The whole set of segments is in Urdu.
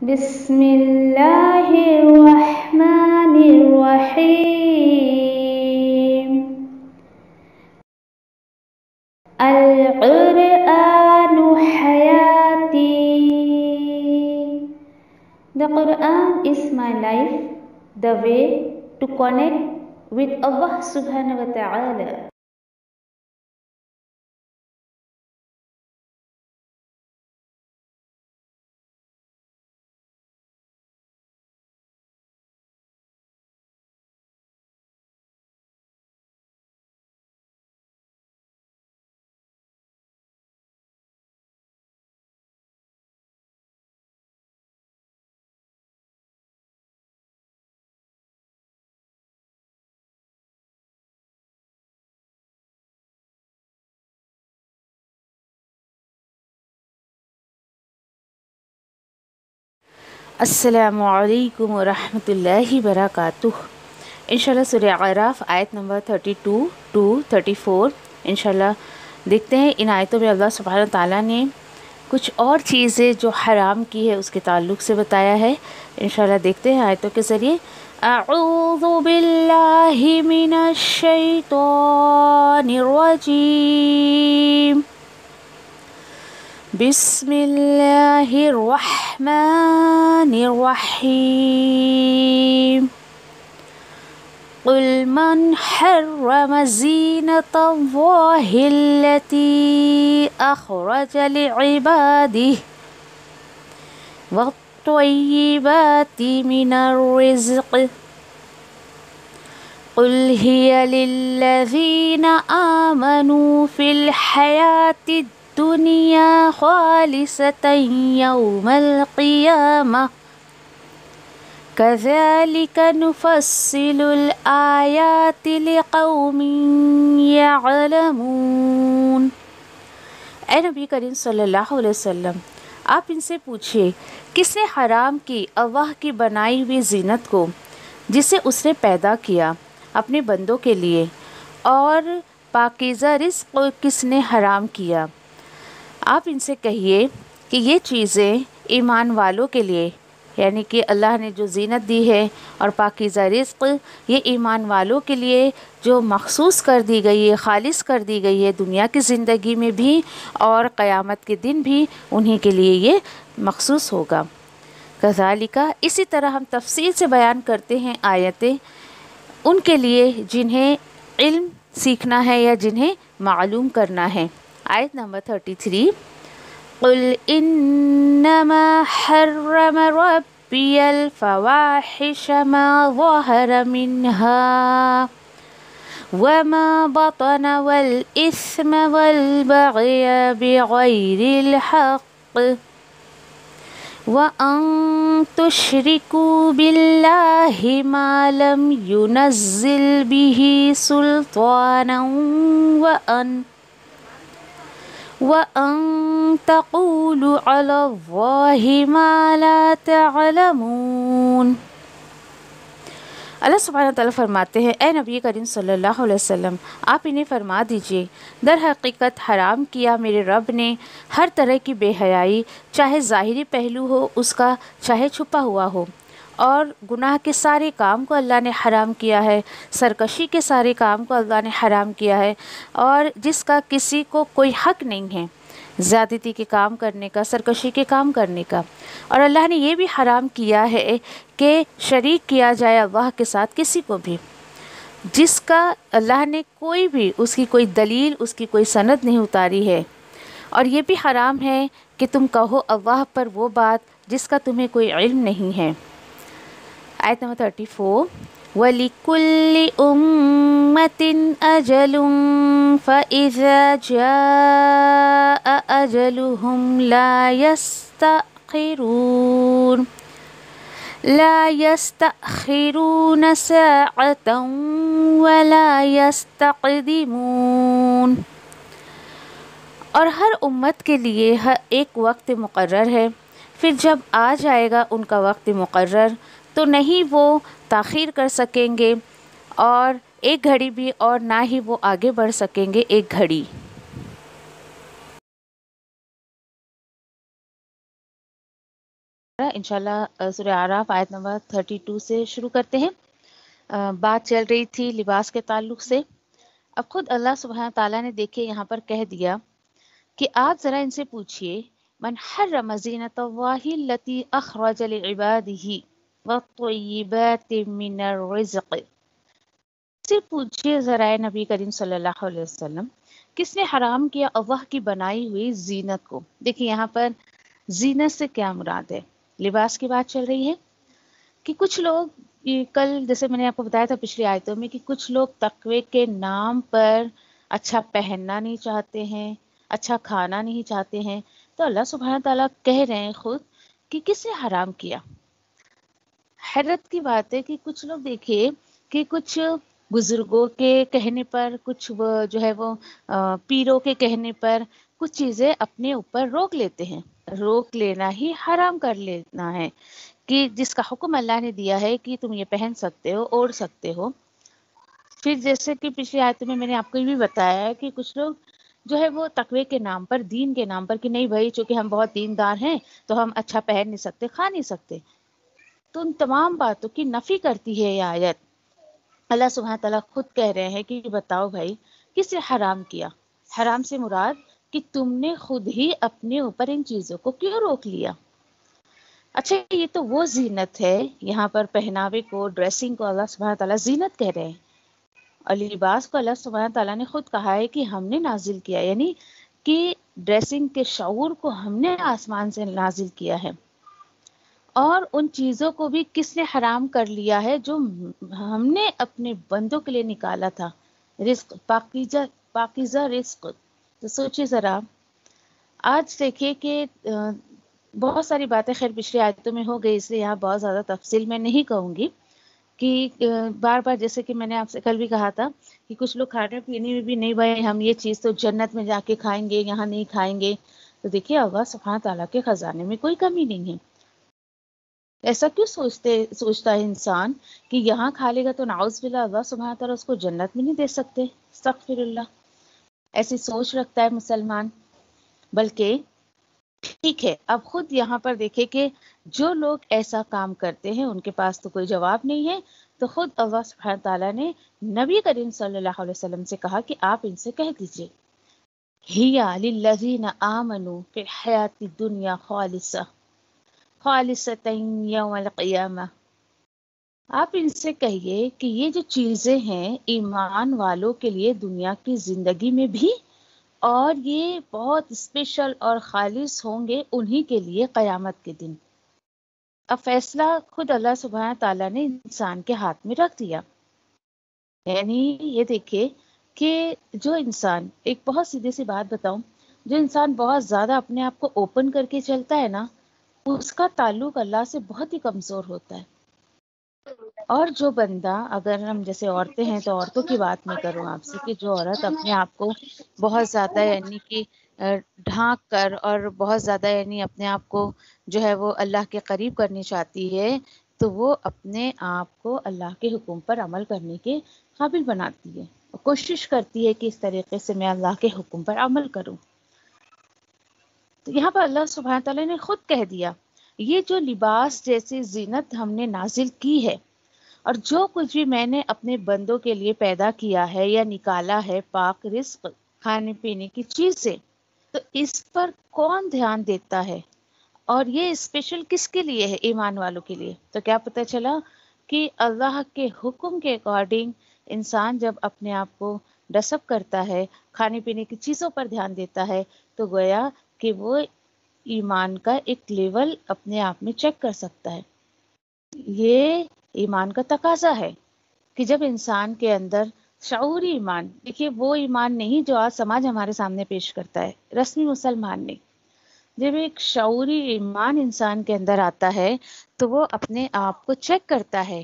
بسم اللہ الرحمن الرحیم القرآن حیاتی. The Quran is my life, the way to connect with Allah subhanahu wa ta'ala. السلام علیکم ورحمۃ اللہ وبرکاتہ. انشاءاللہ سورہ اعراف آیت نمبر 32 to 34 انشاءاللہ دیکھتے ہیں. ان آیتوں میں اللہ سبحانہ وتعالیٰ نے کچھ اور چیزیں جو حرام کی ہے اس کے تعلق سے بتایا ہے. انشاءاللہ دیکھتے ہیں آیتوں کے ذریعے. اعوذ باللہ من الشیطان الرجیم. بسم اللہ الرحمن الرحیم. قل من حرم زینة اللہ التي اخرج لعباده والطیبات من الرزق قل هي للذین آمنوا فی الحیاة الدنیا خالصة یوم القیامہ کذالک نفصل الآیات لقوم یعلمون. اے نبی کریم صلی اللہ علیہ وسلم، آپ ان سے پوچھئے کس نے حرام کی اللہ کی بنائی ہوئی زینت کو جسے اس نے پیدا کیا اپنے بندوں کے لیے، اور پاکیزہ رزق کس نے حرام کیا؟ آپ ان سے کہیے کہ یہ چیزیں ایمان والوں کے لیے، یعنی کہ اللہ نے جو زینت دی ہے اور پاکیزہ رزق، یہ ایمان والوں کے لیے جو مخصوص کر دی گئی ہے، خالص کر دی گئی ہے، دنیا کی زندگی میں بھی اور قیامت کے دن بھی انہی کے لیے یہ مخصوص ہوگا. کذالک، اسی طرح ہم تفصیل سے بیان کرتے ہیں آیتیں ان کے لیے جنہیں علم سیکھنا ہے یا جنہیں معلوم کرنا ہے. آیت نمبر 33. قل انما حرم ربی الفواحش ما ظہر منها وما بطن والإثم والبغي بغير الحق وأن تشركوا بالله ما لم ينزل به سلطانا وَأَن تَقُولُوا عَلَى اللَّهِ مَا لَا تَعْلَمُونَ. اللہ سبحانہ وتعالیٰ فرماتے ہیں اے نبی کریم صلی اللہ علیہ وسلم، آپ انہیں فرما دیجئے در حقیقت حرام کیا میرے رب نے ہر طرح کی بے حیائی، چاہے ظاہری پہلو ہو اس کا چاہے چھپا ہوا ہو، اور گناہ کے سارے کام کو اللہ نے حرام کیا ہے، سرکشی کے سارے کام کو اللہ نے حرام کیا ہے، اور جس کا کسی کو کوئی حق نہیں ہے زیادتی کے کام کرنے کا، سرکشی کے کام کرنے کا. اور اللہ نے یہ بھی حرام کیا ہے کہ شریک کیا جائے اللہ کے ساتھ کسی کو بھی، جس کا اللہ نے کوئی بھی اس کی کوئی دلیل، اس کی کوئی سند نہیں اتاری ہے. اور یہ بھی حرام ہے کہ تم کہو اللہ پر وہ بات جس کا تمہیں کوئی علم نہیں ہے. آیت نمبر 34. وَلِكُلِّ أُمَّةٍ أَجَلٌ فَإِذَا جَاءَ أَجَلُهُمْ لَا يَسْتَأْخِرُونَ سَاعَةً وَلَا يَسْتَقْدِمُونَ. اور ہر امت کے لیے ایک وقت مقرر ہے، پھر جب آ جائے گا ان کا وقت مقرر تو نہیں وہ تاخیر کر سکیں گے اور ایک گھڑی بھی، اور نہ ہی وہ آگے بڑھ سکیں گے ایک گھڑی. انشاءاللہ سورہ اعراف آیت نمبر 32 سے شروع کرتے ہیں۔ بات چل رہی تھی لباس کے تعلق سے۔ اب خود اللہ سبحانہ تعالیٰ نے دیکھے یہاں پر کہہ دیا کہ آپ ذرا ان سے پوچھئے من حرم زینت اللہ التی اخرج لعبادہ والطیبات من الرزق، سے پوچھئے ذرا نبی کریم صلی اللہ علیہ وسلم کس نے حرام کیا اللہ کی بنائی ہوئی زینت کو۔ دیکھیں یہاں پر زینت سے کیا مراد ہے، لباس کی بات چل رہی ہے کہ کچھ لوگ کل جیسے میں نے آپ کو بتایا تھا پچھلی آیتوں میں کہ کچھ لوگ تقوی کے نام پر اچھا پہننا نہیں چاہتے ہیں، اچھا کھانا نہیں چاہتے ہیں، تو اللہ سبحانہ تعالیٰ کہہ رہے ہیں خود کہ کس نے حرام کیا۔ حیرت کی بات ہے کہ کچھ لوگ دیکھیے کہ کچھ بزرگوں کے کہنے پر، کچھ جو ہے وہ پیروں کے کہنے پر کچھ چیزیں اپنے اوپر روک لیتے ہیں۔ روک لینا ہی حرام کر لینا ہے کہ جس کا حکم اللہ نے دیا ہے کہ تم یہ پہن سکتے ہو، اوڑھ سکتے ہو۔ پھر جیسے کہ پچھلی آیت میں نے آپ کو یہ بھی بتایا ہے کہ کچھ لوگ جو ہے وہ تقوی کے نام پر، دین کے نام پر کہ نہیں بھائی چونکہ ہم بہت دیندار ہیں تو ہم اچھا پہن نہیں سکتے، کھا نہیں سکتے، تو ان تمام باتوں کی نفی کرتی ہے یہ آیت۔ اللہ سبحانہ تعالیٰ خود کہہ رہے ہیں کہ بتاؤ بھائی کس نے حرام کیا۔ حرام سے مراد کہ تم نے خود ہی اپنے اوپر ان چیزوں کو کیوں روک لیا۔ اچھا یہ تو وہ زینت ہے، یہاں پر پہناوے کو، ڈریسنگ کو اللہ سبحانہ تعالیٰ زینت کہہ رہے ہیں، اور لباس کو اللہ سبحانہ تعالیٰ نے خود کہا ہے کہ ہم نے نازل کیا، یعنی کہ ڈریسنگ کے شعور کو ہم نے آسمان سے نازل کیا ہے۔ اور ان چیزوں کو بھی کس نے حرام کر لیا ہے جو ہم نے اپنے بندوں کے لیے نکالا تھا، رزق، پاکیزہ رزق۔ تو سوچیے ذرا، آج دیکھیے کہ بہت ساری باتیں خیر پچھلی آیتوں میں ہو گئی، اس لیے یہاں بہت زیادہ تفصیل میں نہیں کہوں گی کہ بار بار جیسے کہ میں نے آپ سے کل بھی کہا تھا کہ کچھ لوگ کھانے پینے میں بھی نہیں بھائی ہم یہ چیز تو جنت میں جا کے کھائیں گے، یہاں نہیں کھائیں گے۔ تو دیکھیے اللہ سبحانہ تعالیٰ کے خزانے میں کوئی کمی نہیں ہے۔ ایسا کیوں سوچتا ہے انسان کہ یہاں کھا لے گا تو نعوذ باللہ اللہ سبحانہ تعالیٰ اس کو جنت میں نہیں دے سکتے، استغفر اللہ۔ ایسی سوچ رکھتا ہے مسلمان۔ بلکہ ٹھیک ہے، اب خود یہاں پر دیکھیں کہ جو لوگ ایسا کام کرتے ہیں ان کے پاس تو کوئی جواب نہیں ہے، تو خود اللہ سبحانہ تعالیٰ نے نبی کریم صلی اللہ علیہ وسلم سے کہا کہ آپ ان سے کہہ دیجئے ہِیَ لِلَّذِینَ آمَنُوا فِی الْحَیَاةِ الدُّنْیَا خالصۃ یوم القیامہ۔ آپ ان سے کہیے کہ یہ جو چیزیں ہیں ایمان والوں کے لیے دنیا کی زندگی میں بھی، اور یہ بہت اسپیشل اور خالص ہوں گے انہی کے لیے قیامت کے دن۔ اب فیصلہ خود اللہ سبحانہ تعالیٰ نے انسان کے ہاتھ میں رکھ دیا۔ یعنی یہ دیکھیں کہ جو انسان، ایک بہت سیدھی سی بات بتاؤں، جو انسان بہت زیادہ اپنے آپ کو اوپن کر کے چلتا ہے نا، اس کا تعلق اللہ سے بہت ہی کمزور ہوتا ہے۔ اور جو بندہ، اگر ہم جیسے عورتیں ہیں تو عورتوں کی بات میں کروں آپ سے، کہ جو عورت اپنے آپ کو بہت زیادہ یعنی کہ ڈھانک کر اور بہت زیادہ یعنی اپنے آپ کو جو ہے وہ اللہ کے قریب کرنی چاہتی ہے، تو وہ اپنے آپ کو اللہ کے حکم پر عمل کرنے کے قابل بناتی ہے، کوشش کرتی ہے کہ اس طریقے سے میں اللہ کے حکم پر عمل کروں۔ تو یہاں پر اللہ سبحانہ تعالیٰ نے خود کہہ دیا یہ جو لباس جیسی زینت ہم نے نازل کی ہے، اور جو کچھ بھی میں نے اپنے بندوں کے لیے پیدا کیا ہے یا نکالا ہے، پاک رزق، کھانے پینے کی چیزیں، تو اس پر کون دھیان دیتا ہے؟ اور یہ اسپیشل کس کے لیے ہے؟ ایمان والوں کے لیے۔ تو کیا پتہ چلا کہ اللہ کے حکم کے اکارڈنگ انسان جب اپنے آپ کو ڈریس اپ کرتا ہے، کھانے پینے کی چیزوں پر دھیان دیتا ہے، تو گویا کہ وہ ایمان کا ایک لیول اپنے آپ میں چیک کر سکتا ہے۔ یہ ایمان کا تقاضا ہے کہ جب انسان کے اندر شعوری ایمان، دیکھیے وہ ایمان نہیں جو آج سماج ہمارے سامنے پیش کرتا ہے، رسمی مسلمان نہیں، جب ایک شعوری ایمان انسان کے اندر آتا ہے تو وہ اپنے آپ کو چیک کرتا ہے،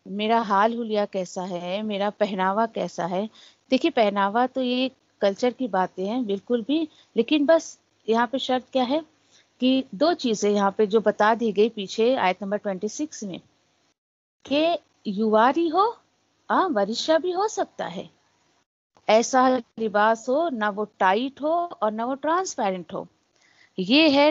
میرا حال حلیہ کیسا ہے، میرا پہناوا کیسا ہے۔ دیکھیے پہناوا تو یہ کلچر کی باتیں ہیں بالکل بھی، لیکن بس یہاں پہ شرط کیا ہے کہ دو چیزیں یہاں پہ جو بتا دی گئی پیچھے آیت نمبر 26 میں، کہ یواری ہو، ورشہ بھی ہو سکتا ہے، ایسا لباس ہو نہ وہ ٹائٹ ہو اور نہ وہ ٹرانسپیرنٹ ہو۔ یہ ہے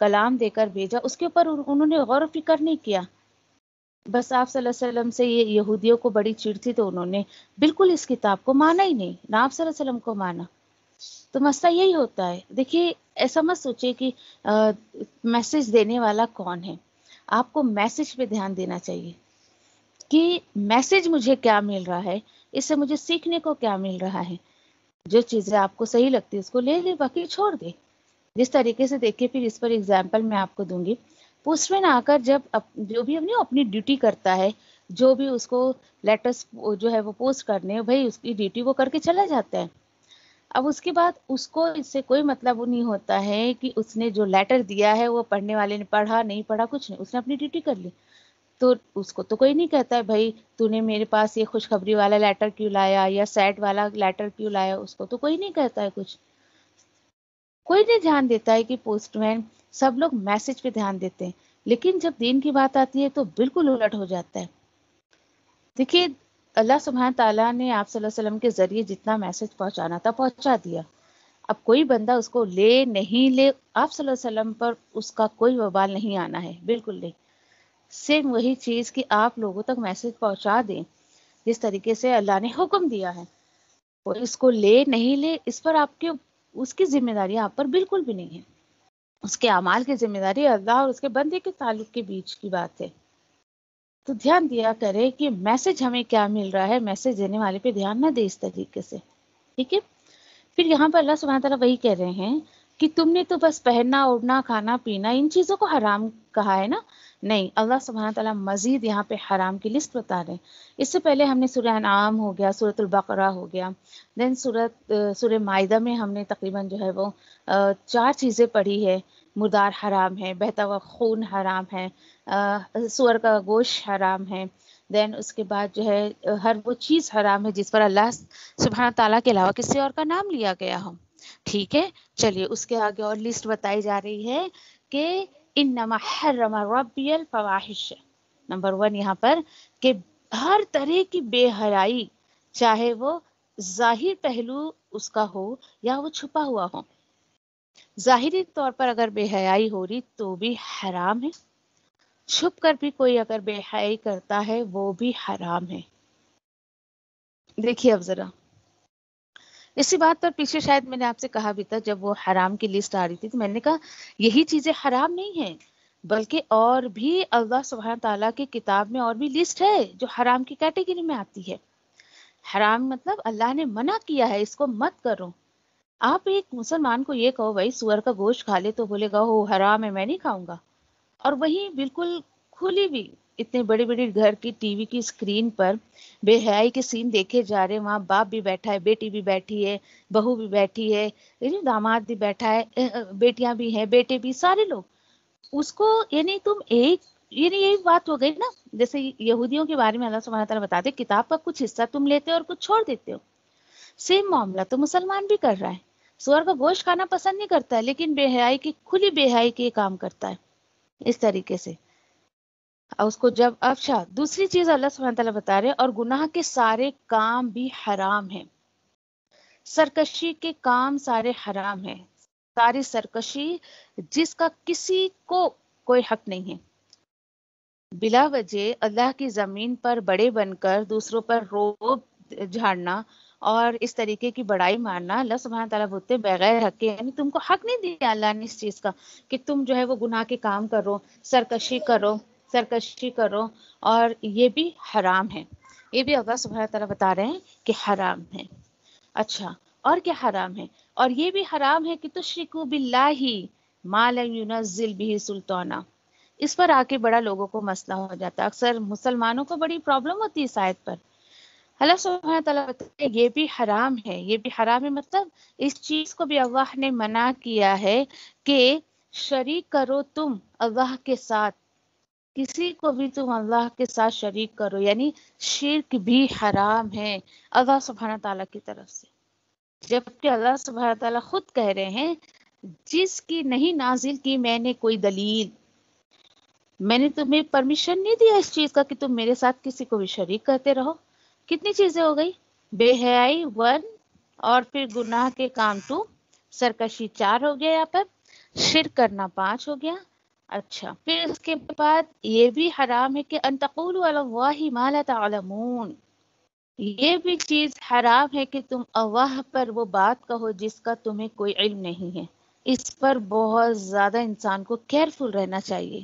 کلام دے کر بھیجا اس کے اوپر انہوں نے غور و فکر نہیں کیا. بس آپ صلی اللہ علیہ وسلم سے یہ یہودیوں کو بڑی چڑ تھی تو انہوں نے بالکل اس کتاب کو مانا ہی نہیں، نہ آپ صلی اللہ علیہ وسلم کو مانا. تو مسئلہ یہی ہوتا ہے. دیکھیے ایسا مت سوچے کہ میسج دینے والا کون ہے، آپ کو میسج پہ دھیان دینا چاہیے کہ میسج مجھے کیا مل رہا ہے، اس سے مجھے سیکھنے کو کیا مل رہا ہے. جو چیزیں آپ کو صحیح لگتی ہے اس کو لے لے، باقی چھوڑ دے. جس طریقے سے دیکھیے، پھر اس پر ایگزامپل میں آپ کو دوں گی. پوسٹ مین آ کر جب جو بھی اپنی ڈیوٹی کرتا ہے، جو بھی اس کو لیٹرس جو ہے وہ پوسٹ کرنے، بھائی اس کی ڈیوٹی وہ کر کے چلا جاتا ہے. اب اس کے بعد اس کو اس سے کوئی مطلب نہیں ہوتا ہے کہ اس نے جو لیٹر دیا ہے وہ پڑھنے والے نے پڑھا نہیں پڑھا، کچھ نہیں، اس نے اپنی ڈیوٹی کر لی. تو اس کو تو کوئی نہیں کہتا ہے بھائی تو نے میرے پاس یہ خوشخبری والا لیٹر کیوں لایا یا سیڈ والا لیٹر کیوں لایا. اس کو تو کوئی نہیں کہتا ہے کچھ. کوئی نہیں دھیان دیتا ہے کہ پوسٹ مین، سب لوگ میسج پہ دھیان دیتے ہیں، لیکن جب دین کی بات آتی ہے تو بالکل الٹ ہو جاتا ہے. دیکھیے اللہ سبحانہ تعالیٰ نے آپ صلی اللہ علیہ وسلم کے ذریعے جتنا میسج پہنچانا تھا پہنچا دیا. اب کوئی بندہ اس کو لے نہیں لے، آپ صلی اللہ علیہ وسلم پر اس کا کوئی وبال نہیں آنا ہے، بالکل نہیں. سیم وہی چیز کہ آپ لوگوں تک میسج پہنچا دیں جس طریقے سے اللہ نے حکم دیا ہے. وہ اس کو لے نہیں لے، اس پر آپ کے اس کی ذمہ داری آپ پر بالکل بھی نہیں ہے. اس کے اعمال کی ذمہ داری اللہ اور اس کے بندے کے تعلق کے بیچ کی بات ہے. تو دھیان دیا کرے کہ میسج ہمیں کیا مل رہا ہے، میسج دینے والے پہ دھیان نہ دے اس طریقے سے. ٹھیک ہے. پھر یہاں پر اللہ سبحانہ تعالیٰ وہی کہہ رہے ہیں کہ تم نے تو بس پہننا اوڑھنا کھانا پینا ان چیزوں کو حرام کہا ہے نا. نہیں، اللہ سبحانہ تعالیٰ مزید یہاں پہ حرام کی لسٹ بتا رہے ہیں. اس سے پہلے ہم نے سورہ انعام ہو گیا، سورۃ البقرہ ہو گیا، دین سورہ مائدہ میں ہم نے تقریباً جو ہے وہ 4 چیزیں پڑھی ہے. مردار حرام ہے، بہتا ہوا خون حرام ہے، سور کا گوشت حرام ہے، دین اس کے بعد جو ہے ہر وہ چیز حرام ہے جس پر اللہ سبحانہ تعالیٰ کے علاوہ کسی اور کا نام لیا گیا ہو. ٹھیک ہے. چلیے اس کے آگے اور لسٹ بتائی جا رہی ہے کہ انما حرم ربی الفواحش. نمبر 1 یہاں پر کہ ہر طرح کی بے حیائی، چاہے وہ ظاہر پہلو اس کا ہو یا وہ چھپا ہوا ہو. ظاہری طور پر اگر بے حیائی ہو رہی تو بھی حرام ہے، چھپ کر بھی کوئی اگر بے حیائی کرتا ہے وہ بھی حرام ہے. دیکھیے اب ذرا اسی بات پر پیچھے شاید میں نے آپ سے کہا بھی تھا، جب وہ حرام کی لسٹ آ رہی تھی تو میں نے کہا یہی چیزیں حرام نہیں ہیں، بلکہ اور بھی اللہ سبحانہ تعالیٰ کی کتاب میں اور بھی لسٹ ہے جو حرام کی کیٹیگری میں آتی ہے. حرام مطلب اللہ نے منع کیا ہے، اس کو مت کرو. آپ ایک مسلمان کو یہ کہو بھائی سور کا گوشت کھا لے تو بولے گا وہ حرام ہے میں نہیں کھاؤں گا. اور وہیں بالکل کھلی بھی اتنے بڑے بڑے گھر کی ٹی وی کی اسکرین پر بے حیائی کے سین دیکھے جا رہے ہیں. وہاں باپ بھی بیٹھا ہے، بیٹی بھی بیٹھی ہے، بہو بھی بیٹھی ہے، داماد بھی بیٹھا ہے، بیٹیاں بھی ہیں، بیٹے بھی، سارے لوگ اس کو، یعنی تم ایک، یعنی یہی بات ہو گئی نا جیسے یہودیوں کے بارے میں اللہ سبحانہ تعالیٰ بتاتے کتاب کا کچھ حصہ تم لیتے ہو اور کچھ چھوڑ دیتے ہو. سیم معاملہ تو مسلمان بھی کر رہا ہے. سور کا گوشت کھانا پسند نہیں کرتا ہے لیکن بے حیائی کی، کھلی بے حیائی کے کام کرتا ہے اس طریقے سے. اس کو جب اچھا دوسری چیز اللہ سبحانہ تعالیٰ بتا رہے اور گناہ کے سارے کام بھی حرام ہیں. سرکشی کے کام سارے حرام ہیں، ساری سرکشی جس کا کسی کو کوئی حق نہیں ہے. بلا وجہ اللہ کی زمین پر بڑے بن کر دوسروں پر روب جھاڑنا اور اس طریقے کی بڑائی مارنا، اللہ سبحانہ تعالیٰ بولتے بغیر حق کے، یعنی تم کو حق نہیں دیا اللہ نے اس چیز کا کہ تم جو ہے وہ گناہ کے کام کرو، سرکشی کرو اور یہ بھی حرام ہے. یہ بھی اللہ سبحانہ تعالیٰ بتا رہے ہیں کہ حرام ہے. اچھا اور کیا حرام ہے؟ اور یہ بھی حرام ہے کہ تشرکوا باللہ ما لم ينزل به سلطانا. اس پر آ کے بڑا لوگوں کو مسئلہ ہو جاتا ہے، اکثر مسلمانوں کو بڑی پرابلم ہوتی ہے اس آیت پر. اللہ سبحانہ تعالیٰ بتاتے ہیں یہ بھی حرام ہے. یہ بھی حرام ہے مطلب اس چیز کو بھی اللہ نے منع کیا ہے کہ شریک کرو تم اللہ کے ساتھ، کسی کو بھی تم اللہ کے ساتھ شریک کرو، یعنی شرک بھی حرام ہے اللہ سبحانہ تعالیٰ کی طرف سے. جبکہ اللہ سبحانہ تعالیٰ خود کہہ رہے ہیں جس کی نہیں نازل کی میں نے کوئی دلیل، میں نے تمہیں پرمیشن نہیں دیا اس چیز کا کہ تم میرے ساتھ کسی کو بھی شریک کرتے رہو. کتنی چیزیں ہو گئی؟ بے حیائی 1 اور پھر گناہ کے کام 2، سرکشی 4 ہو گیا یہاں پر، شرک کرنا 5 ہو گیا. اچھا پھر اس کے بعد یہ بھی حرام ہے کہ ان تقولوا علی اللہ ما لا تعلمون. یہ بھی چیز حرام ہے کہ تم اللہ پر وہ بات کہو جس کا تمہیں کوئی علم نہیں ہے. اس پر بہت زیادہ انسان کو کیئرفل رہنا چاہیے.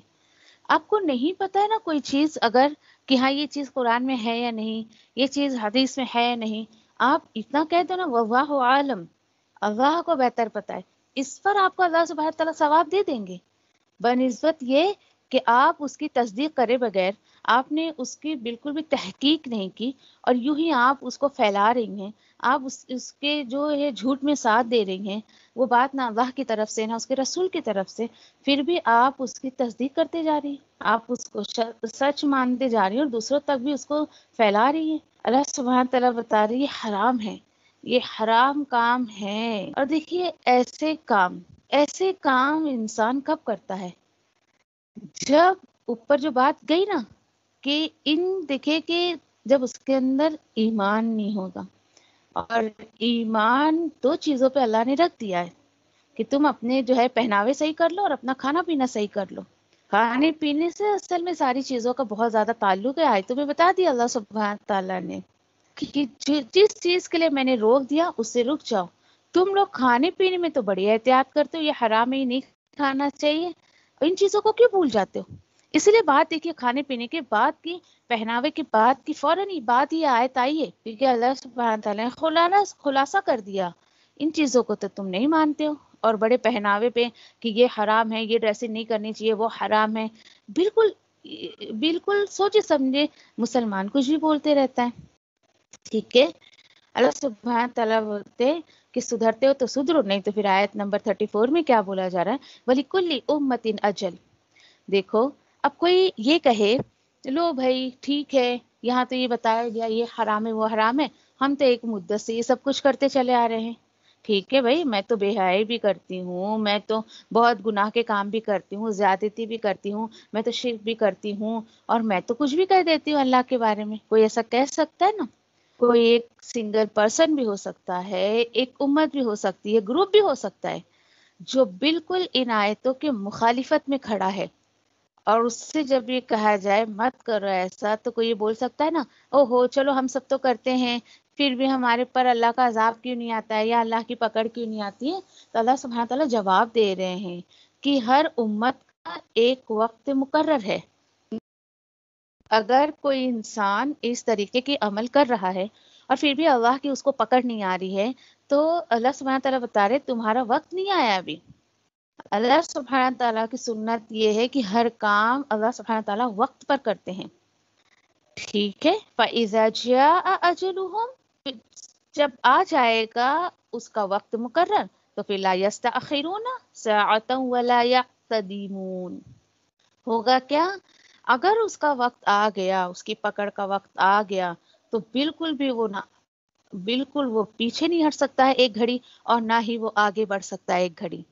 آپ کو نہیں پتا ہے نا کوئی چیز اگر کہ ہاں یہ چیز قرآن میں ہے یا نہیں، یہ چیز حدیث میں ہے یا نہیں، آپ اتنا کہہ دو نا واللہ عالم، اللہ کو بہتر پتا ہے، اس پر آپ کو اللہ سبحانہ تعالیٰ ثواب دے دیں گے، بنسبت یہ کہ آپ اس کی تصدیق کرے بغیر، آپ نے اس کی بالکل بھی تحقیق نہیں کی اور یوں ہی آپ اس کو پھیلا رہی ہیں، آپ اس کے جو ہے جھوٹ میں ساتھ دے رہی ہیں، وہ بات نہ اللہ کی طرف سے نہ اس کے رسول کی طرف سے، پھر بھی آپ اس کی تصدیق کرتے جا رہی ہیں، آپ اس کو سچ مانتے جا رہی ہیں اور دوسروں تک بھی اس کو پھیلا رہی ہیں. اللہ سبحانہ تعالیٰ بتا رہی ہے یہ حرام ہے، یہ حرام کام ہے. اور دیکھیے ایسے کام انسان کب کرتا ہے؟ جب اوپر جو بات گئی نا کہ دیکھے کہ جب اس کے اندر ایمان نہیں ہوگا، اور ایمان 2 چیزوں پہ اللہ نے رکھ دیا ہے کہ تم اپنے جو ہے پہناوے صحیح کر لو اور اپنا کھانا پینا صحیح کر لو. کھانے پینے سے اصل میں ساری چیزوں کا بہت زیادہ تعلق ہے. آیتوں میں بتا دیا اللہ سبحانہ تعالیٰ نے کہ جس چیز کے لیے میں نے روک دیا اس سے رک جاؤ. تم لوگ کھانے پینے میں تو بڑی احتیاط کرتے ہو، یہ حرام ہے، یہ نہیں کھانا چاہیے، ان چیزوں کو کیوں بھول جاتے ہو؟ اسی لیے بات دیکھیے کھانے پینے کے بعد کی، پہناوے کے بعد کی فوراً ہی بات یہ آیت آئی ہے کیونکہ اللہ سبحانہ تعالیٰ نے خلاصہ کر دیا ان چیزوں کو تو تم نہیں مانتے ہو، اور بڑے پہناوے پہ کہ یہ حرام ہے، یہ ڈریسنگ نہیں کرنی چاہیے، وہ حرام ہے. بالکل سوچے سمجھے مسلمان کچھ بھی بولتے رہتا ہے. ٹھیک ہے، اللہ سبحانہ تعالیٰ بولتے کہ سدھرتے ہو تو سدھرو، نہیں تو پھر آیت نمبر 34 میں کیا بولا جا رہا ہے؟ وَلِكُلِّ أُمَّةٍ أَجَلٌ. دیکھو اب کوئی یہ کہے لو بھائی ٹھیک ہے یہاں تو یہ بتایا گیا یہ حرام ہے وہ حرام ہے، ہم تو ایک مدت سے یہ سب کچھ کرتے چلے آ رہے ہیں. ٹھیک ہے بھائی، میں تو بے حیائی بھی کرتی ہوں، میں تو بہت گناہ کے کام بھی کرتی ہوں، زیادتی بھی کرتی ہوں، میں تو شرک بھی کرتی ہوں، اور میں تو کچھ بھی کہہ دیتی ہوں اللہ کے بارے میں. کوئی ایسا کہہ سکتا ہے نا؟ کوئی ایک سنگل پرسن بھی ہو سکتا ہے، ایک امت بھی ہو سکتی ہے، گروپ بھی ہو سکتا ہے جو بالکل ان آیتوں کے مخالفت میں کھڑا ہے، اور اس سے جب یہ کہا جائے مت کرو ایسا، تو کوئی یہ بول سکتا ہے نا او ہو چلو ہم سب تو کرتے ہیں پھر بھی ہمارے پر اللہ کا عذاب کیوں نہیں آتا ہے یا اللہ کی پکڑ کیوں نہیں آتی ہے؟ تو اللہ سبحانہ تعالیٰ جواب دے رہے ہیں کہ ہر امت کا ایک وقت مقرر ہے. اگر کوئی انسان اس طریقے کی عمل کر رہا ہے اور پھر بھی اللہ کی اس کو پکڑ نہیں آ رہی ہے، تو اللہ سبحانہ تعالیٰ بتا رہے تمہارا وقت نہیں آیا ابھی. اللہ سبحانہ تعالیٰ کی سنت یہ ہے کہ ہر کام اللہ سبحانہ تعالیٰ وقت پر کرتے ہیں. ٹھیک ہے، فَإِذَا جَاءَ أَجَلُهُمْ، جب آ جائے گا اس کا وقت مقرر تو پھر لا يَسْتَأْخِرُونَ سَاعَةً وَلَا يَقْتَدِمُونَ. ہوگا کیا؟ اگر اس کا وقت آ گیا، اس کی پکڑ کا وقت آ گیا تو بالکل وہ پیچھے نہیں ہٹ سکتا ہے ایک گھڑی، اور نہ ہی وہ آگے بڑھ سکتا ہے ایک گھڑی.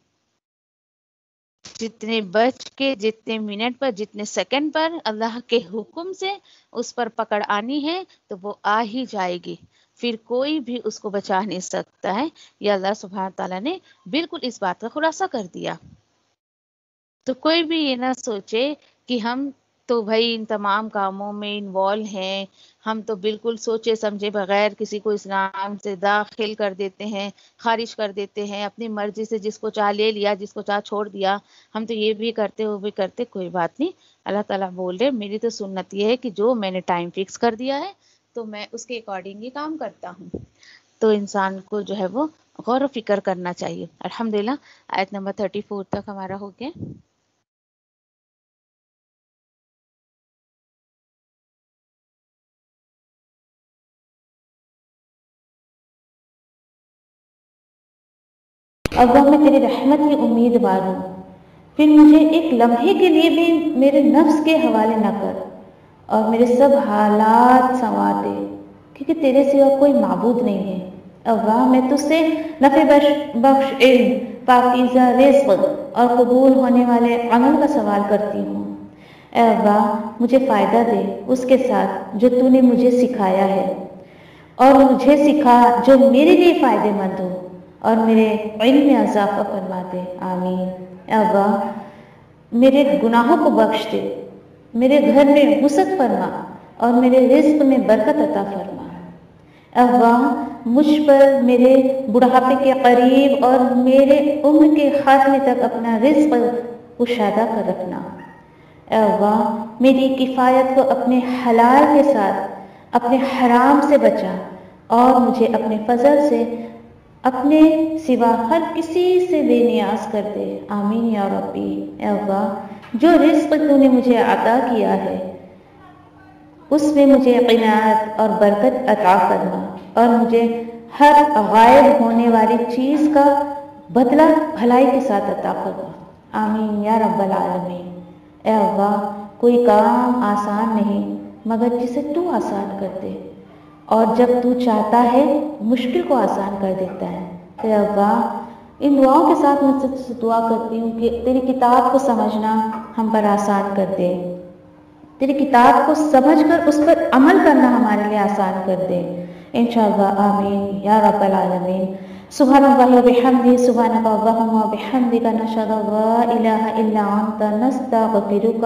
جتنے بچ کے جتنے منٹ پر جتنے سیکنڈ پر اللہ کے حکم سے اس پر پکڑ آنی ہے تو وہ آ ہی جائے گی، پھر کوئی بھی اس کو بچا نہیں سکتا ہے. یہ اللہ سبحانہ تعالیٰ نے بالکل اس بات کا خلاصہ کر دیا. تو کوئی بھی یہ نہ سوچے کہ ہم تو بھائی ان تمام کاموں میں انوالو ہیں، ہم تو بالکل سوچے سمجھے بغیر کسی کو اسلام سے داخل کر دیتے ہیں، خارج کر دیتے ہیں، اپنی مرضی سے جس کو چاہ لے لیا جس کو چاہ چھوڑ دیا، ہم تو یہ بھی کرتے وہ بھی کرتے. کوئی بات نہیں، اللہ تعالیٰ بول رہے میری تو سنت یہ ہے کہ جو میں نے ٹائم فکس کر دیا ہے تو میں اس کے اکارڈنگ ہی کام کرتا ہوں. تو انسان کو جو ہے وہ غور و فکر کرنا چاہیے. الحمدللہ آیت نمبر 34 تک ہمارا ہو گیا. اللہ میں تیری رحمت کی امیدوار ہوں، پھر مجھے ایک لمحے کے لیے بھی میرے نفس کے حوالے نہ کر اور میرے سب حالات سنوار دے، کیونکہ تیرے سوا کوئی معبود نہیں ہے. اللہ میں تجھ سے نفع بخش علم، پاکیزہ رزق اور قبول ہونے والے عمل کا سوال کرتی ہوں. اے اللہ مجھے فائدہ دے اس کے ساتھ جو تو نے مجھے سکھایا ہے، اور مجھے سکھا جو میرے لیے فائدہ مند ہو، اور میرے علم میں اضافہ فرما دے. آمین. اے اللہ میرے گناہوں کو بخش دے، میرے گھر میں وسعت فرما اور میرے رزق میں برکت عطا فرما۔ اے اللہ مجھ پر میرے بڑھاپے کے قریب اور میرے عمر کے خاتمے تک اپنا رزق کشادہ کر رکھنا۔ اے اللہ میری کفایت کو اپنے حلال کے ساتھ اپنے حرام سے بچا اور مجھے اپنے فضل سے اپنے سوا ہر کسی سے بے نیاز کر دے، آمین یا ربی۔ اے اللہ جو رزق تو نے مجھے عطا کیا ہے اس میں مجھے قناعت اور برکت عطا فرما اور مجھے ہر غائب ہونے والی چیز کا بدلہ بھلائی کے ساتھ عطا فرما، آمین یا رب العالمین۔ اے اللہ کوئی کام آسان نہیں مگر جسے تو آسان کر دے، اور جب تو چاہتا ہے مشکل کو آسان کر دیتا ہے۔ اے اللہ ان دعاؤں کے ساتھ میں سب سے دعا کرتی ہوں کہ تیری کتاب کو سمجھنا ہم پر آسان کر دے، تیری کتاب کو سمجھ کر اس پر عمل کرنا ہمارے لیے آسان کر دے، انشاءاللہ آمین یا رب العالمین۔ سبحان اللہ و بحمدہ، سبحانک اللہم و بحمدک، نشہد ان لا الہ الا انت، نستغفرک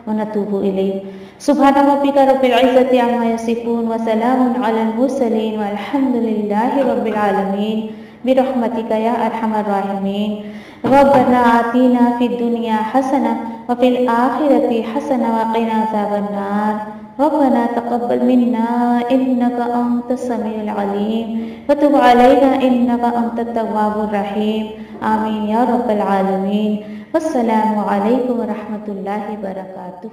و نتوب الیک۔ سبحان ربک رب العزۃ عما یصفون وسلام علی المرسلین والحمد للہ رب العالمین برحمتک یا ارحم الراحمین۔ ربنا آتنا فی الدنیا حسنہ وفی الآخرۃ حسنہ وقنا عذاب النار۔ ربنا تقبل منا انک انت السمیع العلیم وتب علینا انک انت التواب الرحیم، آمین یا رب العالمین۔ والسلام علیکم ورحمۃ اللہ وبرکاتہ۔